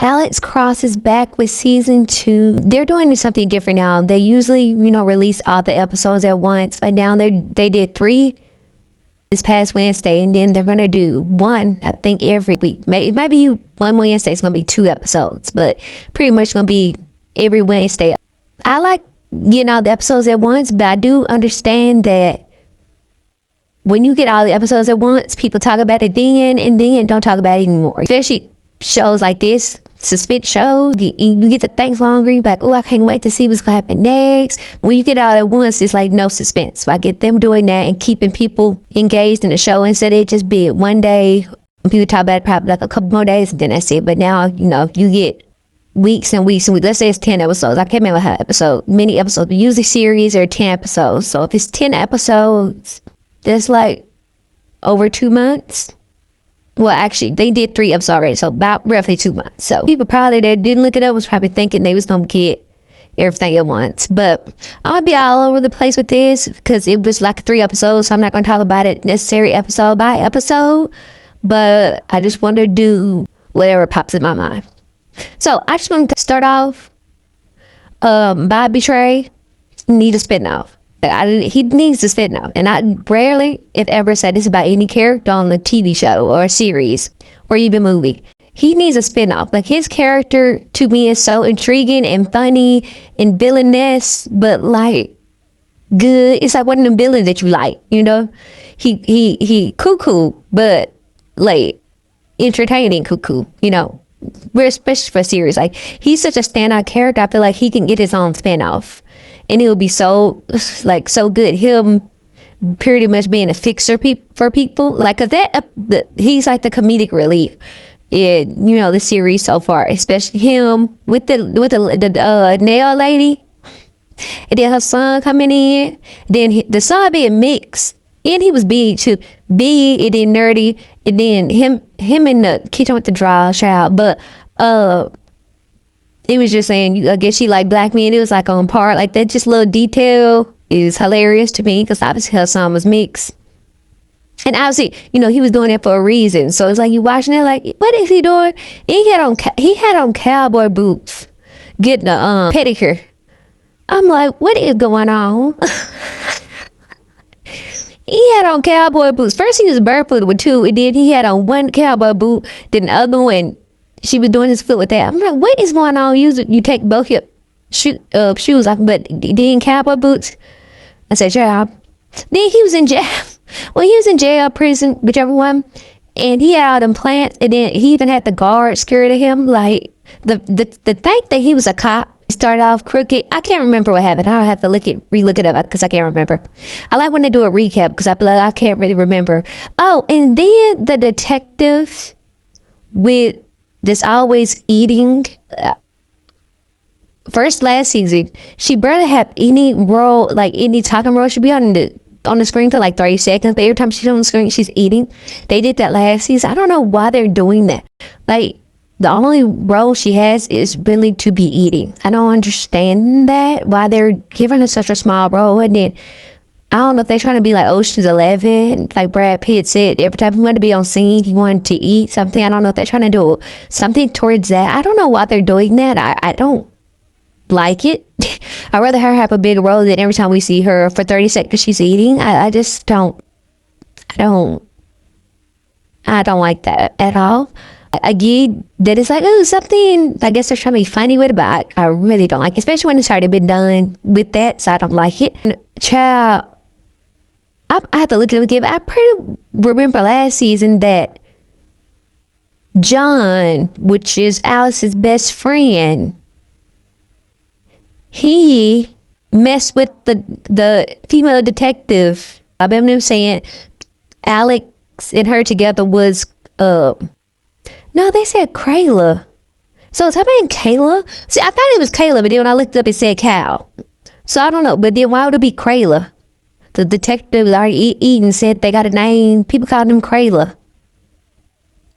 Alex Cross is back with season 2. They're doing something different now. They usually, release all the episodes at once, but now they did 3 this past Wednesday, and then they're gonna do 1, I think, every week. Maybe one Wednesday it's gonna be 2 episodes, but pretty much gonna be every Wednesday. I like, the episodes at once, but I do understand that when you get all the episodes at once, people talk about it then and then don't talk about it anymore. Especially shows like this, suspense shows, you get to think longer. You're like, oh, I can't wait to see what's gonna happen next. When you get all at once, it's like no suspense. So I get them doing that and keeping people engaged in the show instead of it just be one day. People talk about it probably like a couple more days and then that's it. But now, you get weeks and weeks and weeks. Let's say it's 10 episodes. I can't remember how many episodes. But usually series are 10 episodes. So if it's 10 episodes, that's like over 2 months. Well, actually, they did 3 episodes already, so about roughly 2 months. So people probably that didn't look it up was probably thinking they was gonna get everything at once. But I'll be all over the place with this because it was like 3 episodes, so I'm not gonna talk about it necessarily episode by episode. But I just want to do whatever pops in my mind. So I just want to start off. Bobby TREY need a spinoff. He needs to spinoff, and I rarely, if ever, said this about any character on a TV show or a series or even movie. He needs a spinoff. Like, his character to me is so intriguing and funny and villainous, but like good. It's like one of them villains that you like, He cuckoo, but like entertaining cuckoo, We're especially for a series. Like, he's such a standout character. I feel like he can get his own spinoff. And it would be so good. Him pretty much being a fixer for people. Like, cause he's like the comedic relief in, the series so far. Especially him with the nail lady. And then her son coming in. Then the son being mixed. And he was big too. Big and then nerdy. And then him in the kitchen with the dry child. But, it was just saying, I guess she like black men. It was like on par. Like, that just little detail is hilarious to me because obviously her son was mixed. And obviously, he was doing it for a reason. So it's like you watching it like, what is he doing? And he had on cowboy boots getting a pedicure. I'm like, what is going on? He had on cowboy boots. First he was barefooted with 2, and then he had on 1 cowboy boot, then the other one, she was doing his foot with that. I'm like, what is going on? You take both your shoes off, but then cowboy boots. I said, yeah. Then he was in jail. Well, he was in jail, prison, whichever one. And he had all them plants, and then he even had the guard scared of him. Like, the fact that he was a cop, he started off crooked. I can't remember what happened. I'll have to relook it up because I can't remember. I like when they do a recap because I feel like I can't really remember. Oh, and then the detective with this always eating. Last season, she barely had any role, like any talking role. She'd be on the screen for like 30 seconds, but every time she's on the screen, she's eating. They did that last season. I don't know why they're doing that. Like, the only role she has is really to be eating. I don't understand that, why they're giving her such a small role. And then I don't know if they're trying to be like Ocean's 11, like Brad Pitt said. Every time he wanted to be on scene, he wanted to eat something. I don't know if they're trying to do something towards that. I don't know why they're doing that. I don't like it. I'd rather her have a big role than every time we see her for 30 seconds she's eating. I just don't like that at all. I get that it's like, oh, something, I guess they're trying to be funny with it, but I really don't like it, especially when it's already been done with that, so I don't like it. Child, I have to look at it again, but I pretty remember last season that John, which is Alice's best friend, he messed with the female detective. I remember them saying Alex and her together was, no, they said CRAYLA. So it's happening Kayla. See, I thought it was Kayla, but then when I looked up, it said Cal. So I don't know, but then why would it be CRAYLA? The detective already eating said they got a name. People called him CRAYLA.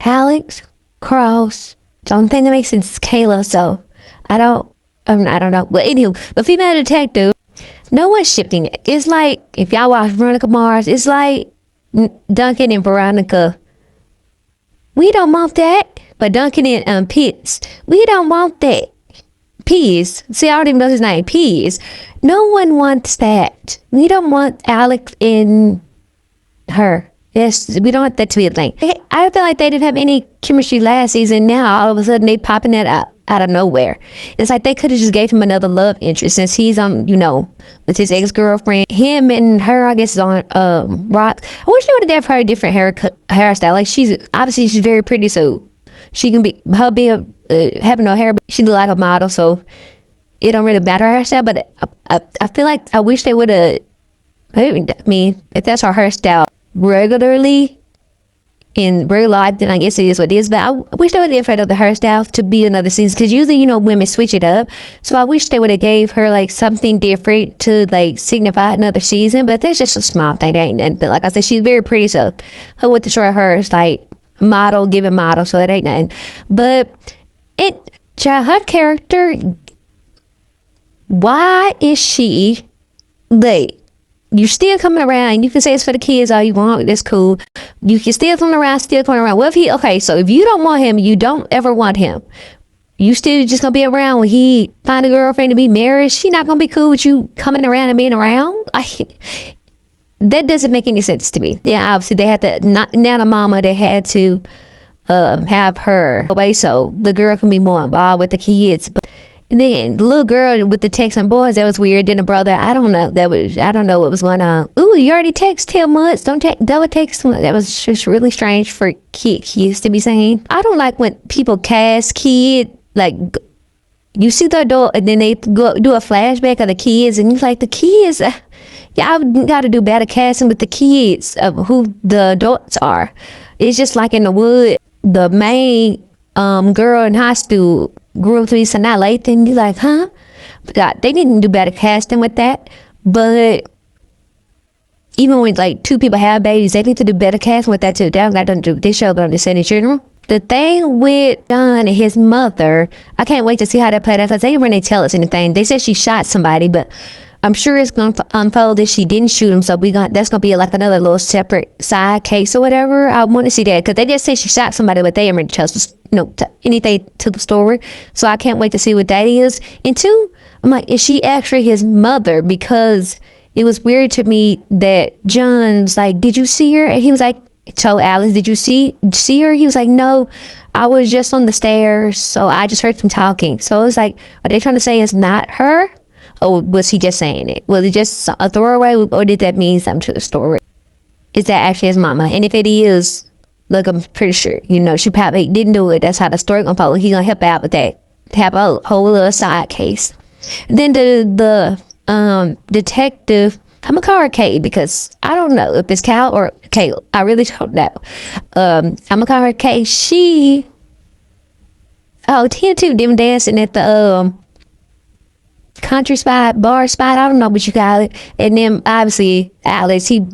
Alex Cross. The only thing that makes sense is Kayla, so I don't know. But anywho, the female detective, no one's shifting it. It's like, if y'all watch Veronica Mars, it's like Duncan and Veronica. We don't want that. But Duncan and Pitts, we don't want that. Peas. See, I don't even know his name. Peas. No one wants that. We don't want Alex in her. Yes, we don't want that to be a thing. I feel like they didn't have any chemistry last season. Now all of a sudden they popping that out of nowhere. It's like they could have just gave him another love interest since he's with his ex-girlfriend. Him and her, I guess, is on rock. I wish they would have gave her a different hairstyle. Like she's very pretty, so she can be having no hair, but she look like a model, so it don't really matter her hairstyle. But I feel like I wish they would have. I mean, if that's her hairstyle regularly in real life, then I guess it is what it is. But I wish they would have given the hairstyle to be another season, because usually women switch it up. So I wish they would have gave her like something different to like signify another season. But that's just a small thing. They ain't nothing. But like I said, she's very pretty, so her with the short hair is like model, giving model, so it ain't nothing. But her character, why is she late? You're still coming around. You can say it's for the kids all you want. That's cool. You can still come around, What if so if you don't want him, you don't ever want him, you still just gonna be around when he find a girlfriend to be married? She not gonna be cool with you coming around and being around? That doesn't make any sense to me. Yeah, obviously they had to, Nana mama, they had to have her away so the girl can be more involved with the kids. But then the little girl with the Texan boys, that was weird. Then the brother, I don't know what was going on. Ooh, you already text 10 months. Don't double text. That was just really strange for kids to be saying. I don't like when people cast kid, like you see the adult and then they go do a flashback of the kids, and you're like, the kids, y'all got to do better casting with the kids of who the adults are. It's just like in The Wood, the main girl in high school grew up to be Sanaa Lathan. You're like, huh? But they didn't do better casting with that. But even when like two people have babies, they need to do better casting with that too. They showed on the set in general. The thing with John and his mother, I can't wait to see how that played out, because they didn't really tell us anything. They said she shot somebody, but I'm sure it's going to unfold that she didn't shoot him. So that's going to be like another little separate side case or whatever. I want to see that, because they just say she shot somebody, but they didn't really tell us, anything to the story. So I can't wait to see what that is. And two, I'm like, is she actually his mother? Because it was weird to me that John's like, did you see her? And he was like, told Alice, did you see her? He was like, no, I was just on the stairs, so I just heard them talking. So it was like, are they trying to say it's not her? Or was he just saying it? Was it just a throwaway, or did that mean something to the story? Is that actually his mama? And if it is, look, I'm pretty sure, she probably didn't do it. That's how the story gonna follow. He gonna help out with that. Have a whole little side case. Then the detective, I'm gonna call her Kay, because I don't know if it's Cal or Kay. I really don't know. I'm gonna call her Kay. Tina too, them dancing at the country spot, bar spot, I don't know what you call it. And then obviously Alex, he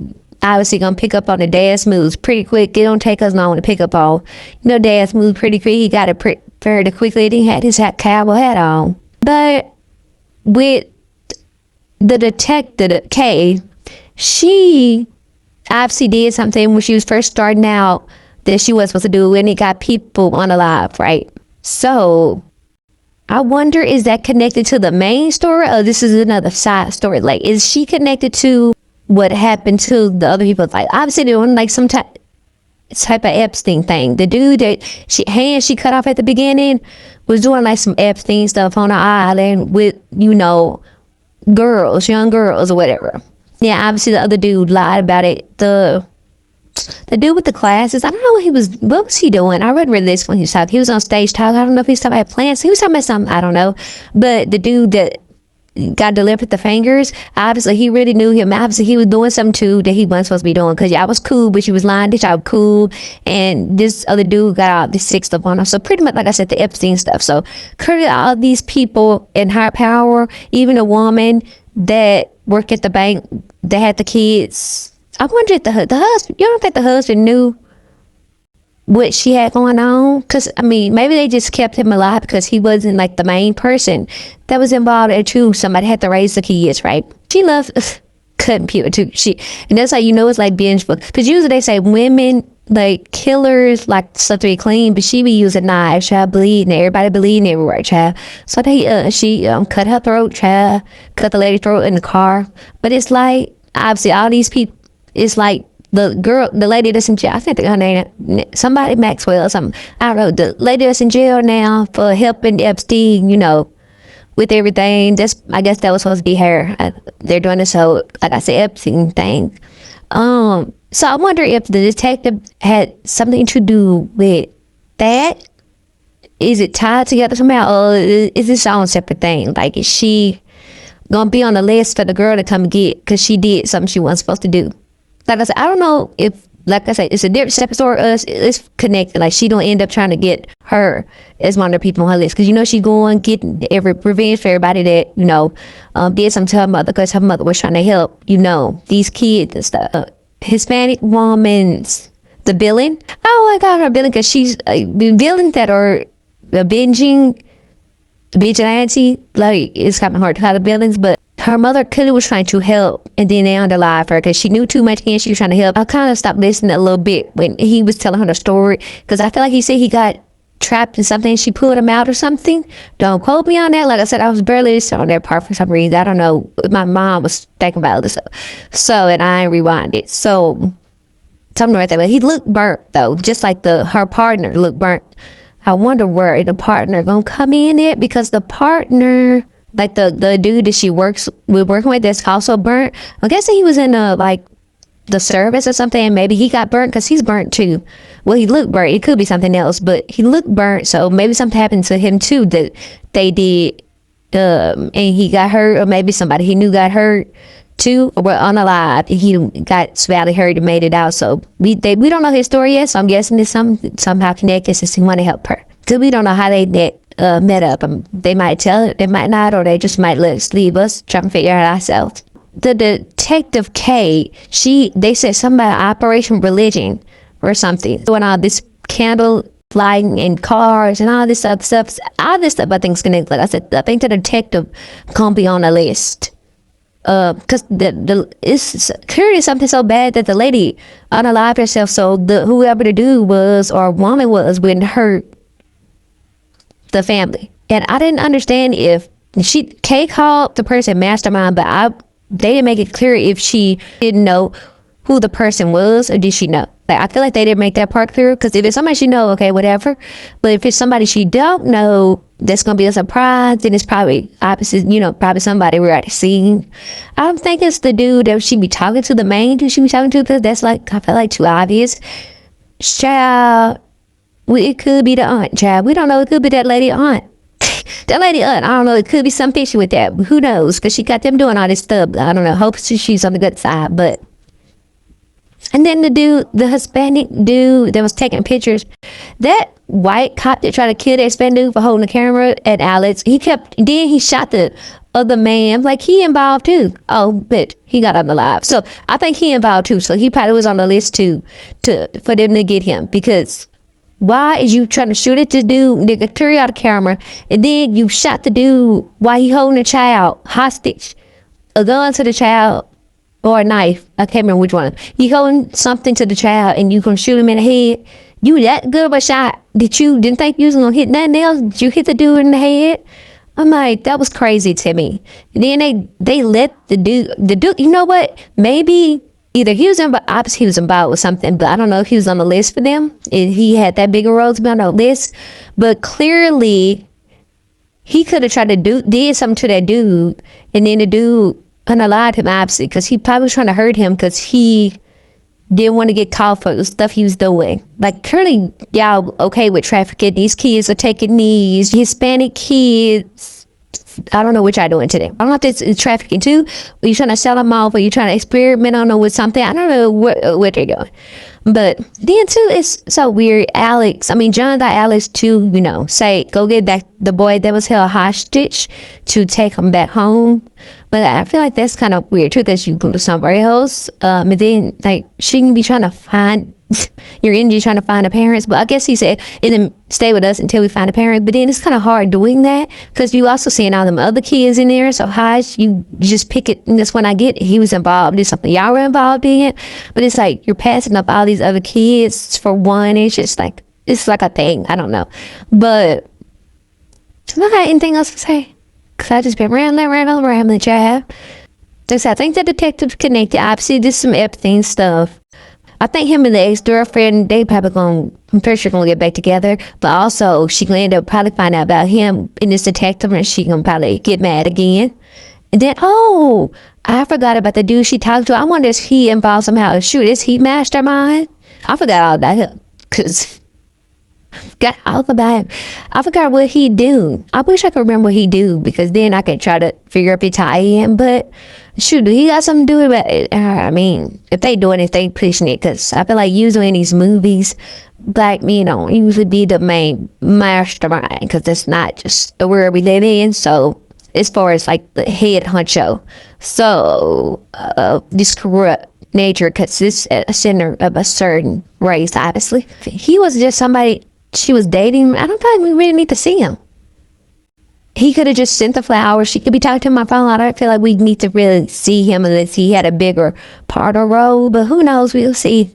obviously gonna pick up on the dance moves pretty quick. It don't take us long to pick up on dance moves pretty quick. He got it fairly quickly. He had his cowboy hat on. But with the detective Kay, she obviously did something when she was first starting out that she wasn't supposed to do, and it got people unalive, right? So I wonder, is that connected to the main story, or this is another side story? Like, is she connected to what happened to the other people? Like, obviously doing like some type of Epstein thing. The dude that she cut off at the beginning was doing like some Epstein stuff on the island with, young girls or whatever. Yeah, obviously the other dude lied about it. The dude with the glasses, I don't know what was he doing? I read this when he was talking. He was on stage talking. I don't know if he was talking about plants. He was talking about something, I don't know. But the dude that got delivered with the fingers, obviously he really knew him. Obviously he was doing something too that he wasn't supposed to be doing, because y'all was cool, but she was lying that y'all cool. And this other dude got all this sick stuff on him. So pretty much, like I said, the Epstein stuff. So clearly all these people in high power, even a woman that worked at the bank that had the kids, I wonder if the husband, you don't think the husband knew what she had going on? Because, maybe they just kept him alive because he wasn't like the main person that was involved in too. Somebody had to raise the kids, right? She loves computer too. And that's how it's like binge book. Because usually they say women like killers like stuff to be clean, but she be using knives, child, bleeding, everybody bleeding everywhere, child. So they she cut her throat, child, cut the lady throat in the car. But it's like obviously all these people, it's like the lady that's in jail, I think her name somebody Maxwell or something, I don't know, the lady that's in jail now for helping Epstein, with everything. That's, I guess that was supposed to be her. They're doing this whole, like I said, Epstein thing. So I wonder if the detective had something to do with that. Is it tied together somehow, or is this all a separate thing? Like, is she gonna be on the list for the girl to come get because she did something she wasn't supposed to do? Like I said, I don't know if, like I said, it's a different separate story. It's connected. Like, she don't end up trying to get her as one of the people on her list, because she's going getting every revenge for everybody that did something to her mother, because her mother was trying to help these kids and stuff. Hispanic woman's the villain. Oh, I got her villain because she's the villain that are binging vigilante. Like, it's kind of hard to call the villains, but her mother clearly was trying to help, and then they underlined her because she knew too much and she was trying to help. I kind of stopped listening a little bit when he was telling her the story, because I feel like he said he got trapped in something and she pulled him out or something. Don't quote me on that. Like I said, I was barely listening on that part for some reason. I don't know. My mom was thinking about this, and I rewinded. So something right there. But he looked burnt though, just like her partner looked burnt. I wonder where the partner gonna come in at, because the partner, like the dude that she working with, that's also burnt. I guess he was in the service or something, and maybe he got burnt because he's burnt too. Well, he looked burnt. It could be something else, but he looked burnt. So maybe something happened to him too that they did, and he got hurt, or maybe somebody he knew got hurt too, or unalive. He got badly hurt and made it out. So we don't know his story yet. So I'm guessing it's somehow connected since he want to help her. Because we don't know how they met up. They might tell it, they might not, or they just might leave us trying to figure it out ourselves. The detective K, they said something about Operation Religion or something, doing all this candle lighting in cars and all this other stuff. All this stuff I think is connected. Like I said, I think the detective gonna be on the list. Because it's clearly something so bad that the lady unalived herself. So whoever the dude was or woman was wouldn't hurt the family. And I didn't understand if Kay called the person mastermind, but they didn't make it clear if she didn't know who the person was, or did she know? Like, I feel like they didn't make that part clear, because if it's somebody she know, okay, whatever. But if it's somebody she don't know, that's gonna be a surprise, then it's probably opposite, probably somebody we're already seeing. I don't think it's the dude that she be talking to, the main dude she be talking to, because that's like, I feel like too obvious. Child, it could be the aunt, child. We don't know. It could be that lady aunt. That lady aunt, I don't know. It could be some fishy with that. Who knows? Because she got them doing all this stuff. I don't know. Hope she's on the good side. But, and then the Hispanic dude that was taking pictures, that white cop that tried to kill that Hispanic dude for holding the camera at Alex, then he shot the other man. Like, he involved too. Oh, but he got unalive. So I think he involved too. So he probably was on the list too, for them to get him, because why is you trying to shoot at the dude, nigga, clear out the camera, and then you shot the dude while he holding a child hostage, a gun to the child, or a knife? I can't remember which one. You holding something to the child, and you gonna shoot him in the head? You that good of a shot? Didn't think you was gonna hit nothing else? Did you hit the dude in the head? I'm like, that was crazy to me. And then they let the dude, you know what? Maybe either he was involved with something, but I don't know if he was on the list for them. If he had that big a role to be on the list, but clearly he could have tried to did something to that dude, and then the dude unalived him, obviously, because he probably was trying to hurt him because he didn't want to get caught for the stuff he was doing. Like, currently, y'all okay with trafficking. These kids are taking these Hispanic kids. I don't know what y'all doing today. I don't know if it's trafficking too. Are you trying to sell them off? Or you trying to experiment on them with something? I don't know what they're doing. But then too, it's so weird. John got Alex to, say, go get back the boy that was held hostage to take him back home. But I feel like that's kind of weird too, that you go to somebody else. And then, like, she can be trying to find your energy trying to find a parents. But I guess he said it didn't stay with us until we find a parent. But then it's kind of hard doing that because you also seeing all them other kids in there. So how you just pick it? And that's when I get he was involved in something y'all were involved in. But it's like you're passing up all these other kids for one. It's just like it's like a thing. I don't know. But do I got anything else to say? Because I just been rambling, child. I think the detective's connected. Obviously, there's some Epstein stuff. I think him and the ex-girlfriend, they probably I'm pretty sure gonna get back together. But also, she gonna end up probably find out about him in this detective, and she gonna probably get mad again. And then, I forgot about the dude she talked to. I wonder if he involved somehow. Shoot, is he mastermind? I forgot all about him. Because, got all about him. I forgot what he do. I wish I could remember what he do, because then I could try to figure up his tie in. But, shoot, do he got something to do with it? I mean, if they doing it, they pushing it. Because I feel like usually in these movies, black men don't usually be the main mastermind. Because that's not just the world we live in. So, as far as like the head honcho. So, this corrupt nature, because this a center of a certain race, obviously. He was just somebody she was dating. I don't think we really need to see him. He could have just sent the flowers. She could be talking to my phone. I don't feel like we need to really see him unless he had a bigger part or role. But who knows? We'll see.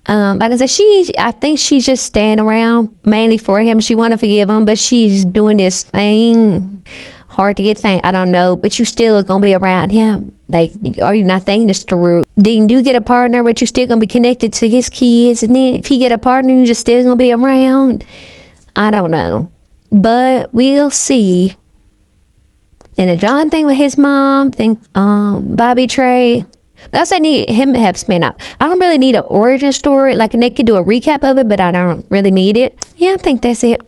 Like I said, I think she's just staying around mainly for him. She want to forgive him, but she's doing this thing. Hard to get thing. I don't know, but you still are gonna be around him. Like, are you not thinking this through? Then you get a partner, but you still gonna be connected to his kids. And then if he get a partner, you just still gonna be around. I don't know. But we'll see. And the John thing with his mom, Bobby TREY. That's I need him to have spin out. I don't really need an origin story. Like, and they could do a recap of it, but I don't really need it. Yeah, I think that's it.